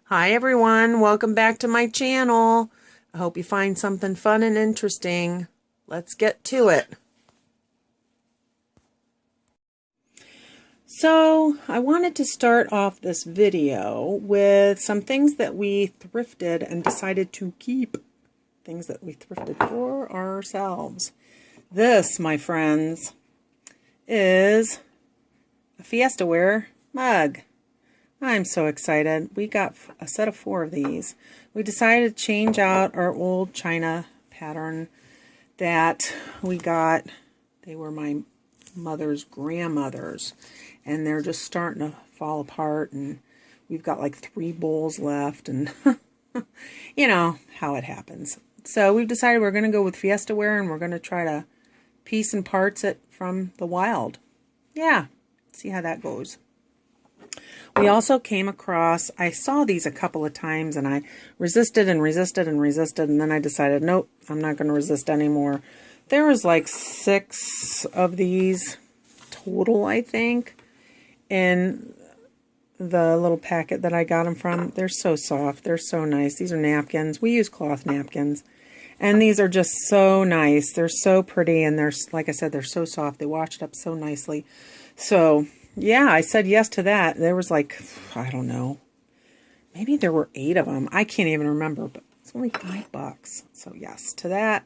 Hi everyone, welcome back to my channel. I hope you find something fun and interesting. Let's get to it. So I wanted to start off this video with some things that we thrifted and decided to keep. Things that we thrifted for ourselves. This, my friends, is a Fiesta Ware mug. I'm so excited. We got a set of 4 of these. We decided to change out our old China pattern that we got. They were my mother's grandmother's, and they're just starting to fall apart, and we've got like 3 bowls left, and you know how it happens. So we've decided we're going to go with Fiesta Ware, and we're going to try to piece and parts it from the wild. Yeah, see how that goes. We also came across, I saw these a couple of times and I resisted and resisted and resisted, and then I decided, nope, I'm not going to resist anymore. There was like 6 of these total, I think, in the little packet that I got them from. They're so soft. They're so nice. These are napkins. We use cloth napkins. And these are just so nice. They're so pretty, and they're, like I said, they're so soft. They washed up so nicely. So yeah, I said yes to that. There was like, I don't know, maybe there were 8 of them. I can't even remember, but it's only $5. So yes to that.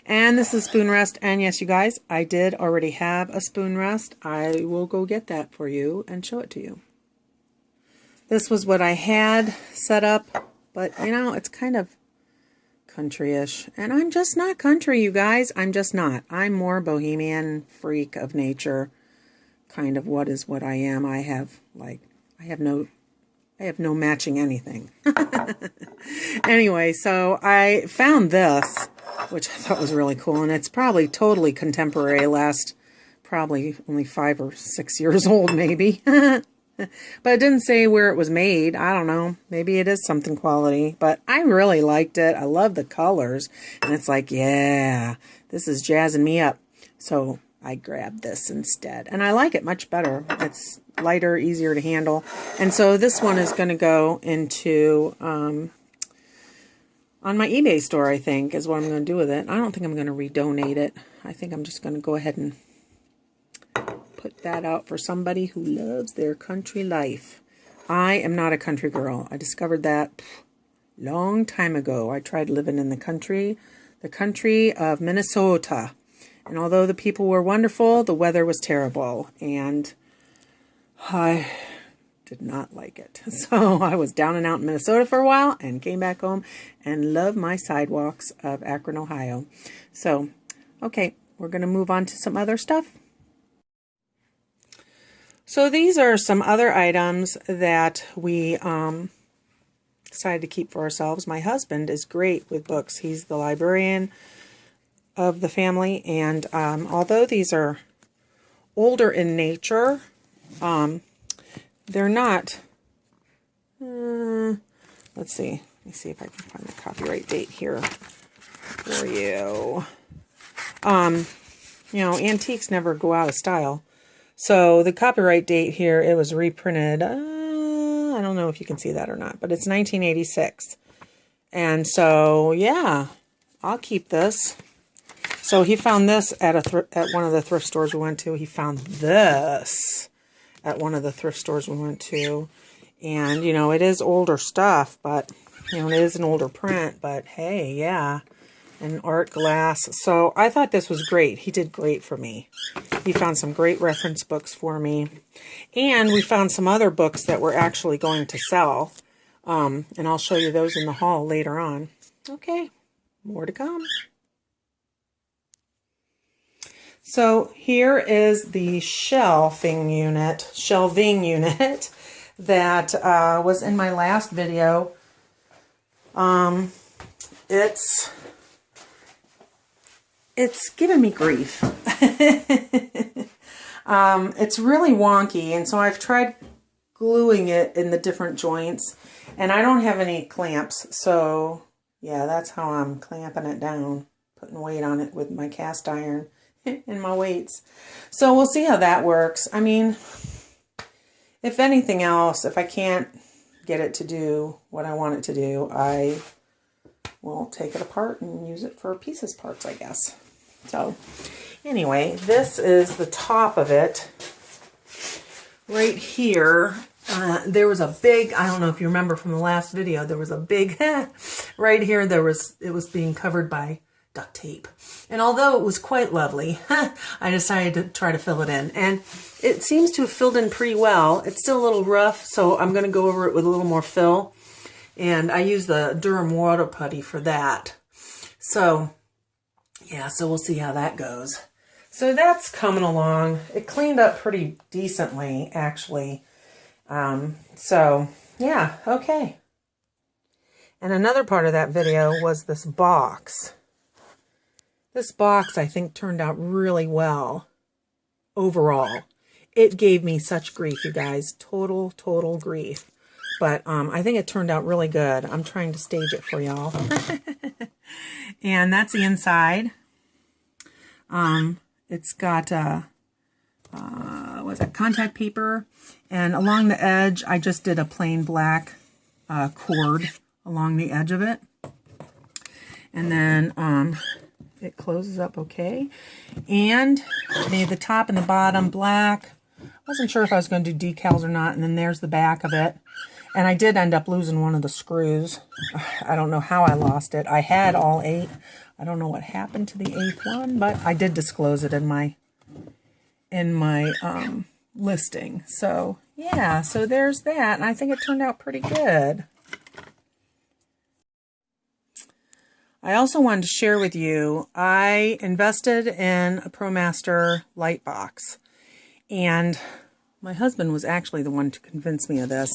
And this is spoon rest. And yes, you guys, I did already have a spoon rest. I will go get that for you and show it to you. This was what I had set up, but you know, it's kind of country-ish. And I'm just not country, you guys. I'm just not. I'm more bohemian freak of nature. Kind of what I am. I have no matching anything. Anyway, so I found this, which I thought was really cool, and it's probably totally contemporary, probably only 5 or 6 years old maybe. But it didn't say where it was made. I don't know. Maybe it is something quality, but I really liked it. I love the colors, and it's like, yeah, this is jazzing me up. So I grabbed this instead, and I like it much better. It's lighter, easier to handle. And so this one is going to go into on my eBay store, I think, is what I'm going to do with it. I don't think I'm going to redonate it. I think I'm just going to go ahead and put that out for somebody who loves their country life. I am not a country girl. I discovered that long time ago. I tried living in the country of Minnesota. And although the people were wonderful, the weather was terrible, and I did not like it. So I was down and out in Minnesota for a while and came back home and loved my sidewalks of Akron, Ohio. So, okay, we're going to move on to some other stuff. So these are some other items that we decided to keep for ourselves. My husband is great with books. He's the librarian of the family, and although these are older in nature, they're not, let's see, let me see if I can find the copyright date here for you. You know, antiques never go out of style. So the copyright date here, it was reprinted, I don't know if you can see that or not, but it's 1986. And so, yeah, I'll keep this. So he found this at one of the thrift stores we went to. He found this at one of the thrift stores we went to. And, you know, it is older stuff, but, you know, it is an older print. But, hey, yeah, and art glass. So I thought this was great. He did great for me. He found some great reference books for me. And we found some other books that we're actually going to sell. And I'll show you those in the haul later on. Okay, more to come. So here is the shelving unit that was in my last video. It's giving me grief. It's really wonky, and so I've tried gluing it in the different joints, and I don't have any clamps, so yeah, that's how I'm clamping it down, putting weight on it with my cast iron. In my weights. So we'll see how that works. I mean, if anything else, if I can't get it to do what I want it to do, I will take it apart and use it for pieces parts, I guess. So anyway, this is the top of it. Right here, there was a big, I don't know if you remember from the last video, there was a big, right here, it was being covered by duct tape. And although it was quite lovely, I decided to try to fill it in. And it seems to have filled in pretty well. It's still a little rough, so I'm going to go over it with a little more fill. And I use the Durham water putty for that. So, yeah, so we'll see how that goes. So that's coming along. It cleaned up pretty decently, actually. So, yeah, okay. And another part of that video was this box. This box, I think, turned out really well overall. It gave me such grief, you guys. Total grief. But I think it turned out really good. I'm trying to stage it for y'all. And that's the inside. It's got what's that, contact paper. And along the edge, I just did a plain black cord along the edge of it. And then it closes up okay. And I made the top and the bottom black. Wasn't sure if I was going to do decals or not. And then there's the back of it. And I did end up losing one of the screws. I don't know how I lost it. I had all 8. I don't know what happened to the 8th one, but I did disclose it in my listing. So yeah, so there's that. And I think it turned out pretty good. I also wanted to share with you, I invested in a ProMaster light box. And my husband was actually the one to convince me of this.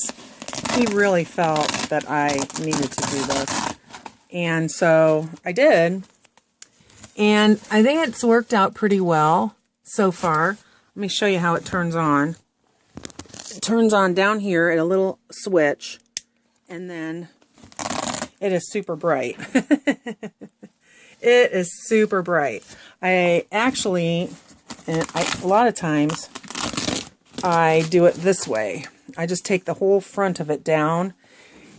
He really felt that I needed to do this. And so I did. And I think it's worked out pretty well so far. Let me show you how it turns on. It turns on down here at a little switch. And then it is super bright. It is super bright. I actually, a lot of times, I do it this way. I just take the whole front of it down,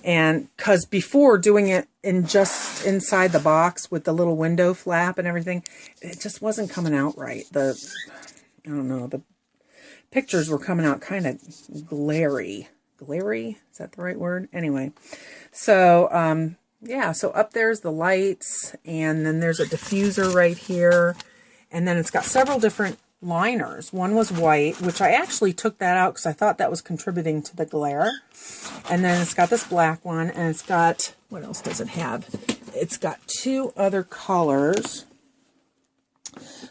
and because before doing it in just inside the box with the little window flap and everything, it just wasn't coming out right. I don't know, the pictures were coming out kind of glary. Glary? Is that the right word? Anyway, so yeah, so up there's the lights, and then there's a diffuser right here, and then it's got several different liners. One was white, which I actually took that out because I thought that was contributing to the glare. And then it's got this black one, and it's got, what else does it have? It's got 2 other colors.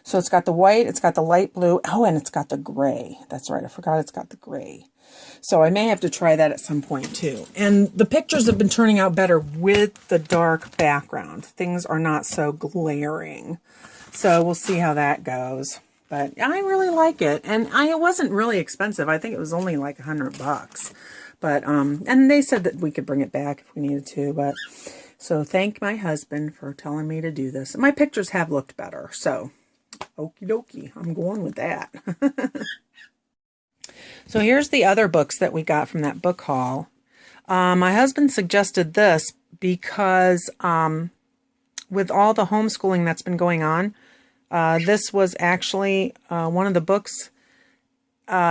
So it's got the white, it's got the light blue, oh, and it's got the gray. That's right, I forgot it's got the gray. So I may have to try that at some point too. And the pictures have been turning out better with the dark background. Things are not so glaring. So we'll see how that goes. But I really like it. And it wasn't really expensive. I think it was only like $100. But, and they said that we could bring it back if we needed to. But, so thank my husband for telling me to do this. My pictures have looked better. So, okie dokie. I'm going with that. So here's the other books that we got from that book haul. My husband suggested this because with all the homeschooling that's been going on, this was actually one of the books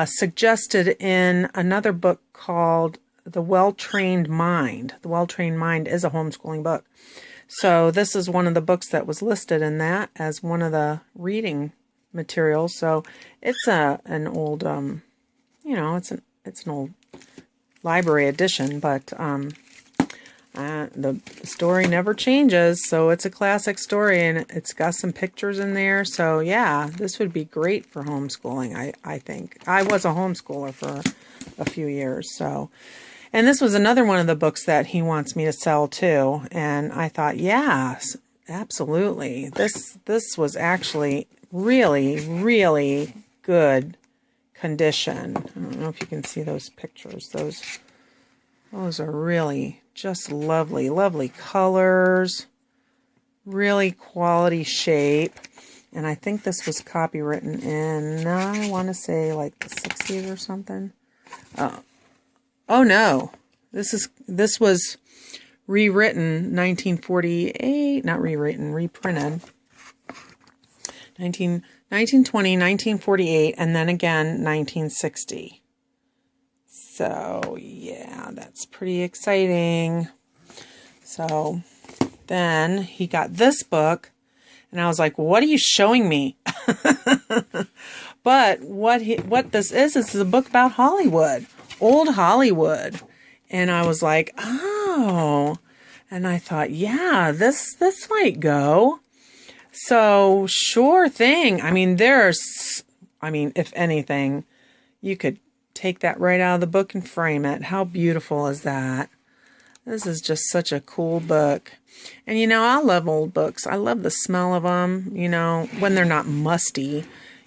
suggested in another book called The Well-Trained Mind. The Well-Trained Mind is a homeschooling book. So this is one of the books that was listed in that as one of the reading materials. So it's an old, you know, it's an old library edition, but the story never changes, so it's a classic story, and it's got some pictures in there. So yeah, this would be great for homeschooling, I think. I was a homeschooler for a few years, so. And this was another one of the books that he wants me to sell too, and I thought, yes, absolutely. This was actually really good condition. I don't know if you can see those pictures. Those are really just lovely colors, really quality shape. And I think this was copywritten in, I want to say like the 60s or something. Oh no, This was rewritten 1948, not rewritten, reprinted. 1920, 1948, and then again 1960. So yeah, that's pretty exciting. So then he got this book, and I was like, what are you showing me? But what this is a book about Hollywood, old Hollywood. And I was like, oh, and I thought, yeah, this might go. So sure thing. I mean, if anything, you could take that right out of the book and frame it. How beautiful is that? This is just such a cool book. And, you know, I love old books. I love the smell of them, you know, when they're not musty,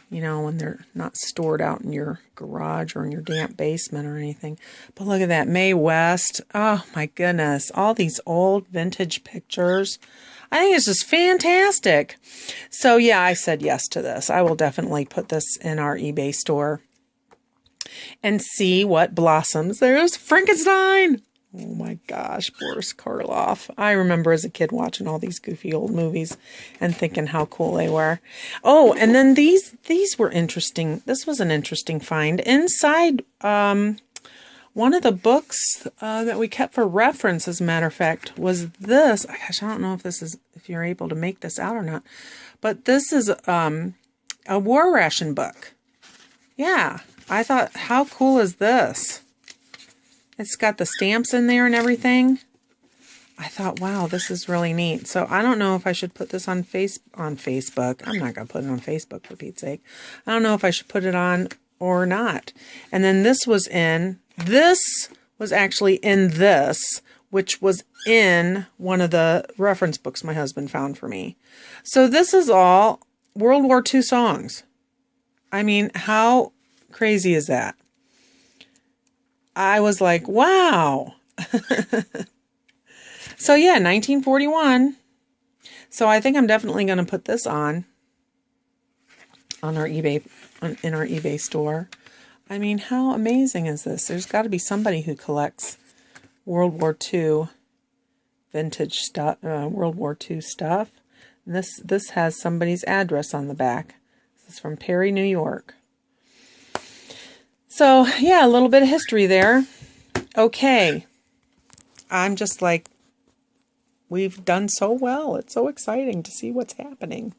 you know, when they're not stored out in your garage or in your damp basement or anything. But look at that, Mae West. Oh, my goodness. All these old vintage pictures. I think it's just fantastic. So, yeah, I said yes to this. I will definitely put this in our eBay store and see what blossoms. There's Frankenstein. Oh my gosh, Boris Karloff. I remember as a kid watching all these goofy old movies and thinking how cool they were. Oh, and then these were interesting. This was an interesting find. Inside one of the books that we kept for reference, as a matter of fact, was this. Gosh, I don't know if you're able to make this out or not. But this is a war ration book. Yeah, I thought, how cool is this? It's got the stamps in there and everything. I thought, wow, this is really neat. So I don't know if I should put this on Facebook. I'm not going to put it on Facebook, for Pete's sake. I don't know if I should put it on or not. And then this was actually in this, which was in one of the reference books my husband found for me. So this is all World War II songs. I mean, how crazy is that? I was like, wow. So yeah, 1941. So I think I'm definitely going to put this on our eBay, in our eBay store. I mean, how amazing is this? There's got to be somebody who collects World War II vintage stuff, World War II stuff. And this has somebody's address on the back. This is from Perry, New York. So, yeah, a little bit of history there. Okay. I'm just like, we've done so well. It's so exciting to see what's happening.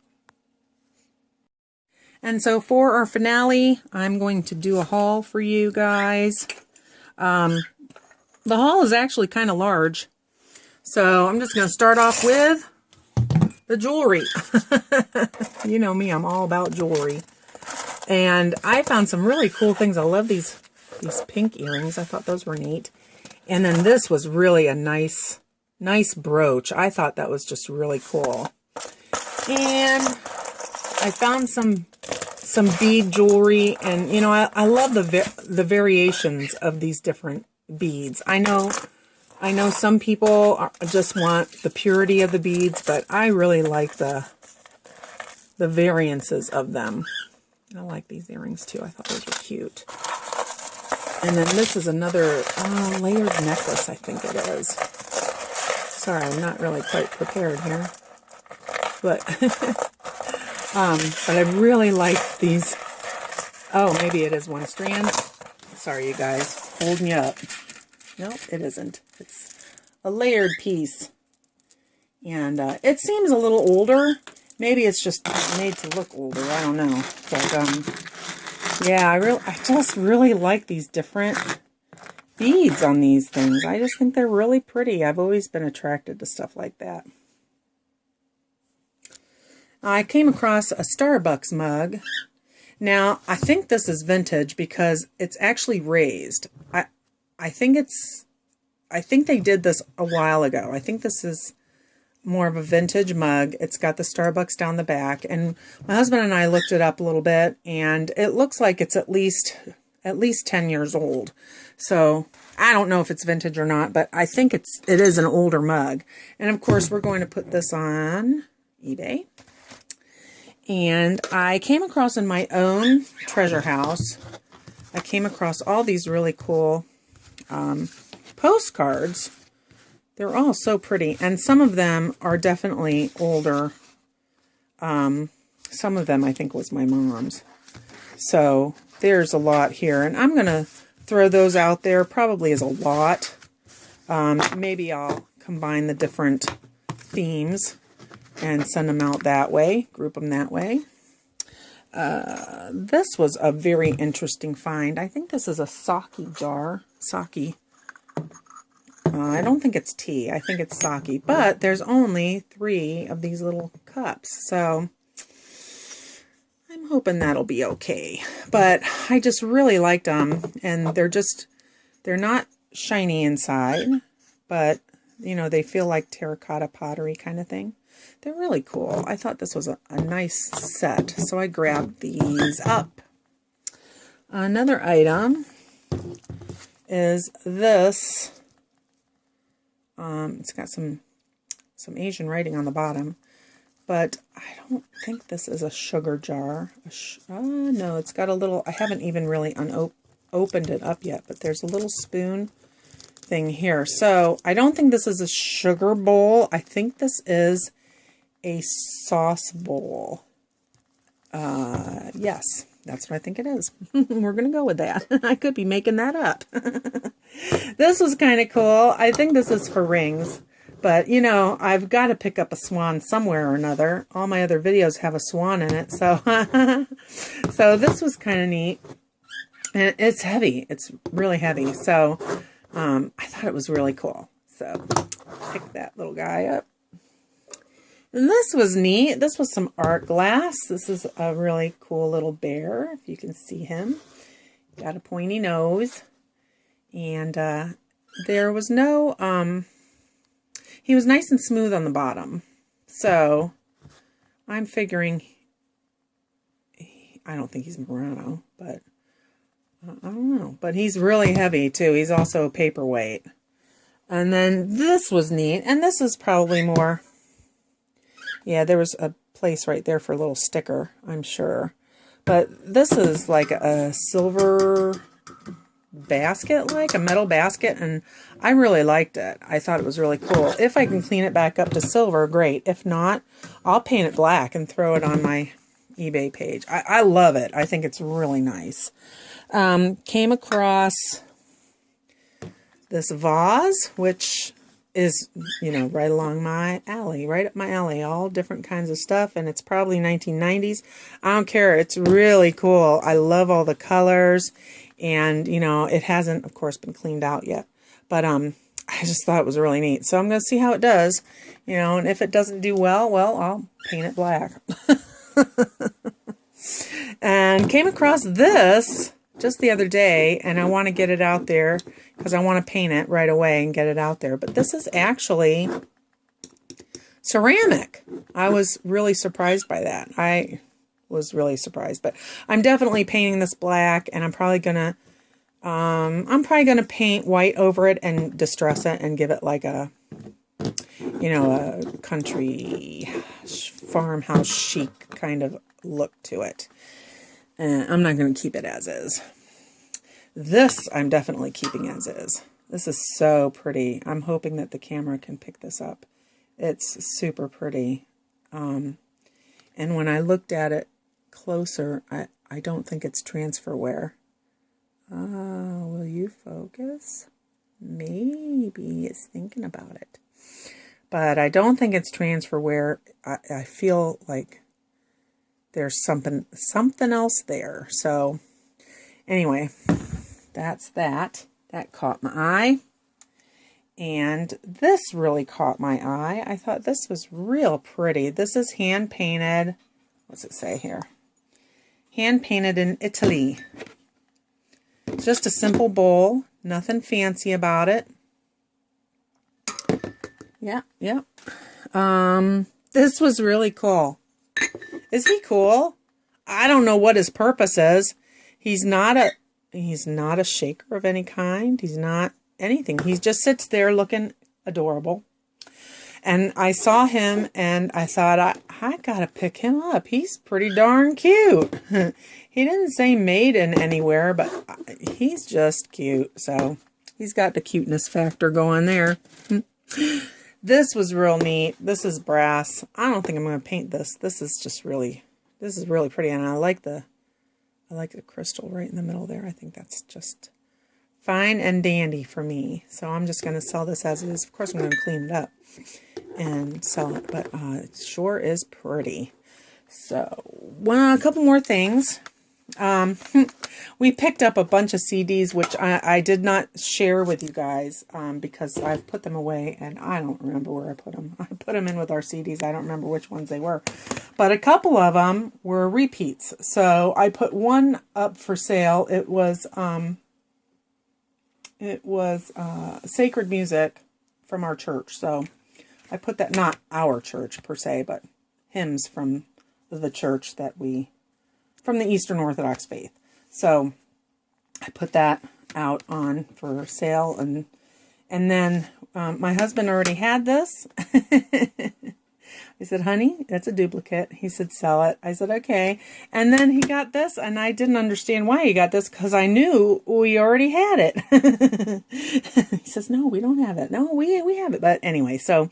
And so for our finale, I'm going to do a haul for you guys. The haul is actually kind of large. So I'm just going to start off with the jewelry. You know me, I'm all about jewelry. And I found some really cool things. I love these pink earrings. I thought those were neat. And then this was really a nice brooch. I thought that was just really cool. And I found some bead jewelry. And, you know, I love the variations of these different beads. I know some people just want the purity of the beads, but I really like the variances of them. I like these earrings too. I thought those were cute. And then this is another layered necklace, I think it is. Sorry, I'm not really quite prepared here. But, but I really like these. Oh, maybe it is one strand. Sorry, you guys. Holding you up. Nope, it isn't. It's a layered piece. And it seems a little older. Maybe it's just made to look older. I don't know. But, yeah, I just really like these different beads on these things. I just think they're really pretty. I've always been attracted to stuff like that. I came across a Starbucks mug. Now, I think this is vintage because it's actually raised. I think they did this a while ago. I think this is more of a vintage mug. It's got the Starbucks down the back, and my husband and I looked it up a little bit, and it looks like it's at least 10 years old. So I don't know if it's vintage or not, but I think it is an older mug. And of course, we're going to put this on eBay. And I came across in my own treasure house, I came across all these really cool postcards. They're all so pretty. And some of them are definitely older. Some of them I think was my mom's. So there's a lot here. And I'm going to throw those out there probably as a lot. Maybe I'll combine the different themes and send them out that way. Group them that way. This was a very interesting find. I think this is a sake jar. Sake. I don't think it's tea. I think it's sake. But there's only 3 of these little cups. So I'm hoping that'll be okay. But I just really liked them. And they're not shiny inside. But, you know, they feel like terracotta pottery kind of thing. They're really cool. I thought this was a nice set. So I grabbed these up. Another item is this. It's got some Asian writing on the bottom, but I don't think this is a sugar jar. No, it's got a little, I haven't even really opened it up yet, but there's a little spoon thing here. So I don't think this is a sugar bowl. I think this is a sauce bowl. Yes, that's what I think it is. We're going to go with that. I could be making that up. This was kind of cool. I think this is for rings. But, you know, I've got to pick up a swan somewhere or another. All my other videos have a swan in it. So, so this was kind of neat. And it's heavy. It's really heavy. So I thought it was really cool. So pick that little guy up. And this was neat. This was some art glass. This is a really cool little bear, if you can see him. Got a pointy nose. And there was no, he was nice and smooth on the bottom. So I'm figuring, I don't think he's Murano, but I don't know. But he's really heavy too. He's also a paperweight. And then this was neat. And this is probably more, yeah, there was a place right there for a little sticker, I'm sure. But this is like a silver basket, like a metal basket, and I really liked it. I thought it was really cool. If I can clean it back up to silver, great. If not, I'll paint it black and throw it on my eBay page. I love it. I think it's really nice. Came across this vase, which is, you know, right along my alley, right up my alley, all different kinds of stuff, and it's probably 1990s. I don't care. It's really cool. I love all the colors. And, you know, it hasn't, of course, been cleaned out yet. But I just thought it was really neat. So I'm going to see how it does. You know, and if it doesn't do well, I'll paint it black. And came across this just the other day. And I want to get it out there because I want to paint it right away and get it out there. But this is actually ceramic. I was really surprised by that. I was really surprised, but I'm definitely painting this black, and I'm probably gonna paint white over it and distress it and give it like a, you know, a country farmhouse chic kind of look to it. And I'm not going to keep it as is. This I'm definitely keeping as is. This is so pretty. I'm hoping that the camera can pick this up. It's super pretty. And when I looked at it closer, I don't think it's transferware. Will you focus? Maybe it's thinking about it. But I don't think it's transferware. I feel like there's something else there. So anyway, that's that. That caught my eye. And this really caught my eye. I thought this was real pretty. This is hand painted. What's it say here? Hand painted in Italy. Just a simple bowl. Nothing fancy about it. Yeah. This was really cool. Is he cool? I don't know what his purpose is. He's not a shaker of any kind. He's not anything. He just sits there looking adorable. And I saw him and I thought, I gotta pick him up. He's pretty darn cute. He didn't say made in anywhere, but he's just cute. So He's got the cuteness factor going there. This was real neat. This is brass. I don't think I'm going to paint this. This is really pretty, and I like the crystal right in the middle there. I think that's just fine and dandy for me. So I'm just going to sell this as it is. Of course, I'm going to clean it up and sell it, but it sure is pretty. So, well, a couple more things. We picked up a bunch of CDs, which I did not share with you guys because I've put them away, and I don't remember where I put them. I put them in with our CDs. I don't remember which ones they were. But a couple of them were repeats. So I put one up for sale. It was sacred music from our church. So I put that, not our church per se, but hymns from the church that from the Eastern Orthodox faith. So I put that out on for sale, and then my husband already had this. I said, honey, that's a duplicate. He said, sell it. I said, okay. And then he got this, and I didn't understand why he got this because I knew we already had it. He says, no, we don't have it. No, we have it. But anyway, so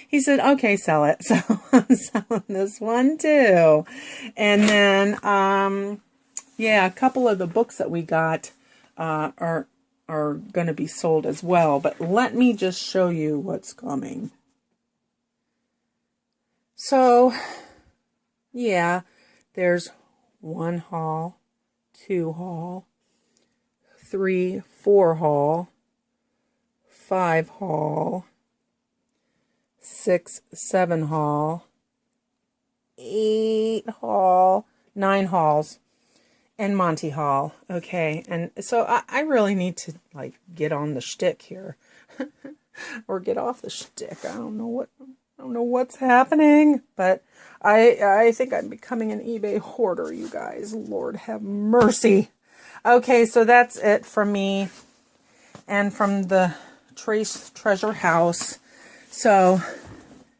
he said, okay, sell it. So I'm selling this one too. And then, yeah, a couple of the books that we got are going to be sold as well. But let me just show you what's coming. So, yeah, there's 1 haul, 2 haul, 3, 4 haul, 5 haul, 6, 7 haul, 8 haul, 9 hauls, and Monty Haul. Okay, and so I really need to, like, get on the shtick here. Or get off the shtick. I don't know what's happening, but I think I'm becoming an eBay hoarder, you guys. Lord have mercy. Okay, so that's it from me and from the Trace Treasure House. So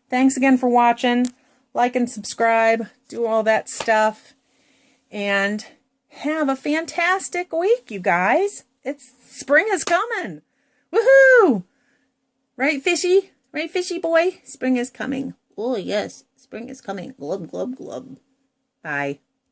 thanks again for watching. Like and subscribe. Do all that stuff. And have a fantastic week, you guys. Spring is coming. Woohoo! Right, fishy? Right, fishy boy? Spring is coming. Oh, yes. Spring is coming. Glub, glub, glub. Bye.